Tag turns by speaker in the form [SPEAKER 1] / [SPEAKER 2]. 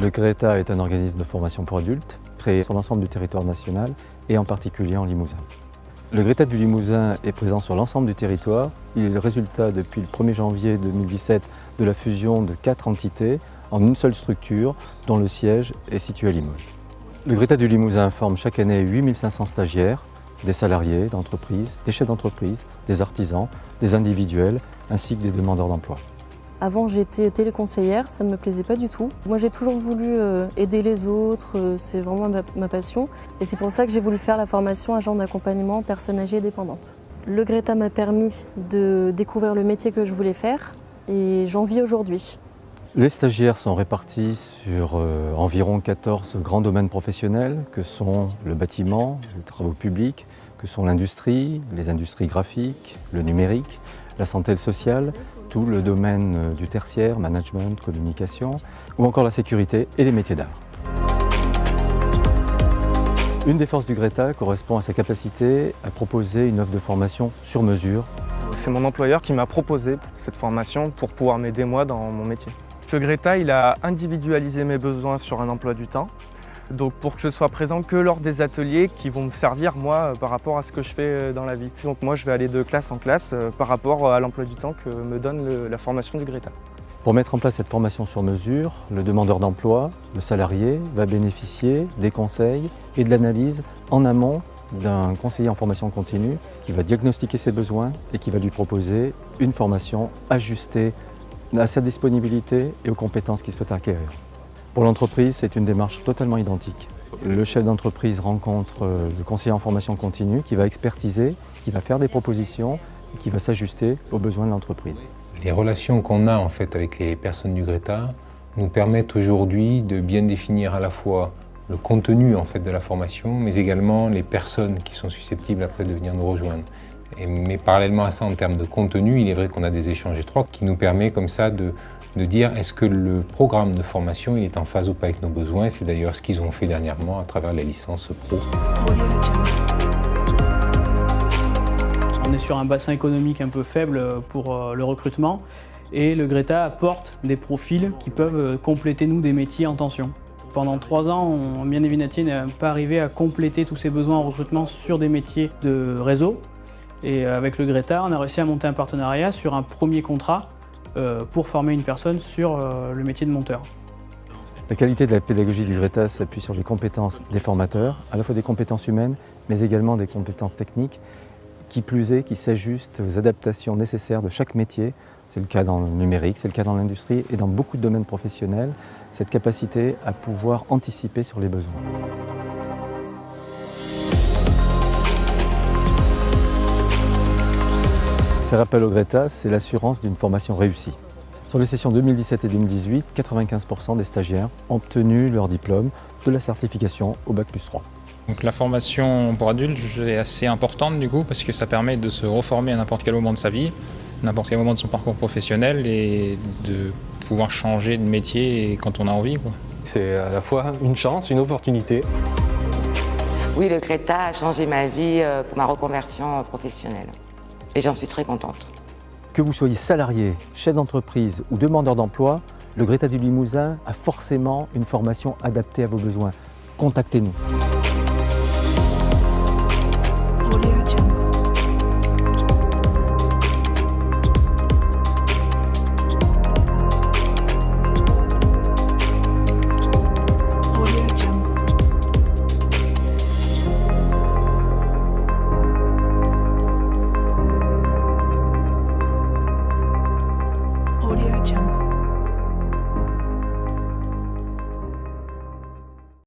[SPEAKER 1] Le GRETA est un organisme de formation pour adultes, créé sur l'ensemble du territoire national et en particulier en Limousin. Le GRETA du Limousin est présent sur l'ensemble du territoire. Il est le résultat depuis le 1er janvier 2017 de la fusion de 4 entités en une seule structure dont le siège est situé à Limoges. Le GRETA du Limousin forme chaque année 8500 stagiaires, des salariés d'entreprise, des chefs d'entreprise, des artisans, des individuels ainsi que des demandeurs d'emploi.
[SPEAKER 2] Avant, j'étais téléconseillère, ça ne me plaisait pas du tout. Moi, j'ai toujours voulu aider les autres, c'est vraiment ma passion. Et c'est pour ça que j'ai voulu faire la formation agent d'accompagnement personnes âgées et dépendantes. Le GRETA m'a permis de découvrir le métier que je voulais faire et j'en vis aujourd'hui.
[SPEAKER 1] Les stagiaires sont répartis sur environ 14 grands domaines professionnels que sont le bâtiment, les travaux publics, que sont l'industrie, les industries graphiques, le numérique, la santé et le social, tout le domaine du tertiaire, management, communication, ou encore la sécurité et les métiers d'art. Une des forces du GRETA correspond à sa capacité à proposer une offre de formation sur mesure.
[SPEAKER 3] C'est mon employeur qui m'a proposé cette formation pour pouvoir m'aider moi dans mon métier. Le GRETA, il a individualisé mes besoins sur un emploi du temps. Donc pour que je sois présent que lors des ateliers qui vont me servir moi par rapport à ce que je fais dans la vie. Donc moi je vais aller de classe en classe par rapport à l'emploi du temps que me donne la formation du GRETA.
[SPEAKER 1] Pour mettre en place cette formation sur mesure, le demandeur d'emploi, le salarié, va bénéficier des conseils et de l'analyse en amont d'un conseiller en formation continue qui va diagnostiquer ses besoins et qui va lui proposer une formation ajustée à sa disponibilité et aux compétences qu'il souhaite acquérir. Pour l'entreprise, c'est une démarche totalement identique. Le chef d'entreprise rencontre le conseiller en formation continue qui va expertiser, qui va faire des propositions et qui va s'ajuster aux besoins de l'entreprise.
[SPEAKER 4] Les relations qu'on a en fait avec les personnes du GRETA nous permettent aujourd'hui de bien définir à la fois le contenu en fait de la formation, mais également les personnes qui sont susceptibles après de venir nous rejoindre. Mais parallèlement à ça, en termes de contenu, il est vrai qu'on a des échanges étroits qui nous permettent comme ça de dire est-ce que le programme de formation il est en phase ou pas avec nos besoins. C'est d'ailleurs ce qu'ils ont fait dernièrement à travers la licence pro.
[SPEAKER 5] On est sur un bassin économique un peu faible pour le recrutement et le GRETA apporte des profils qui peuvent compléter nous des métiers en tension. Pendant 3 ans, Mian et Vinatier n'est pas arrivé à compléter tous ses besoins en recrutement sur des métiers de réseau. Et avec le GRETA, on a réussi à monter un partenariat sur un premier contrat pour former une personne sur le métier de monteur.
[SPEAKER 1] La qualité de la pédagogie du GRETA s'appuie sur les compétences des formateurs, à la fois des compétences humaines, mais également des compétences techniques, qui plus est, qui s'ajustent aux adaptations nécessaires de chaque métier. C'est le cas dans le numérique, c'est le cas dans l'industrie et dans beaucoup de domaines professionnels, cette capacité à pouvoir anticiper sur les besoins. Faire appel au GRETA, c'est l'assurance d'une formation réussie. Sur les sessions 2017 et 2018, 95% des stagiaires ont obtenu leur diplôme de la certification au Bac+3.
[SPEAKER 6] Donc la formation pour adultes est assez importante du coup parce que ça permet de se reformer à n'importe quel moment de sa vie, n'importe quel moment de son parcours professionnel et de pouvoir changer de métier quand on a envie, quoi.
[SPEAKER 7] C'est à la fois une chance, une opportunité.
[SPEAKER 8] Oui, le GRETA a changé ma vie pour ma reconversion professionnelle et j'en suis très contente.
[SPEAKER 1] Que vous soyez salarié, chef d'entreprise ou demandeur d'emploi, le GRETA du Limousin a forcément une formation adaptée à vos besoins. Contactez-nous.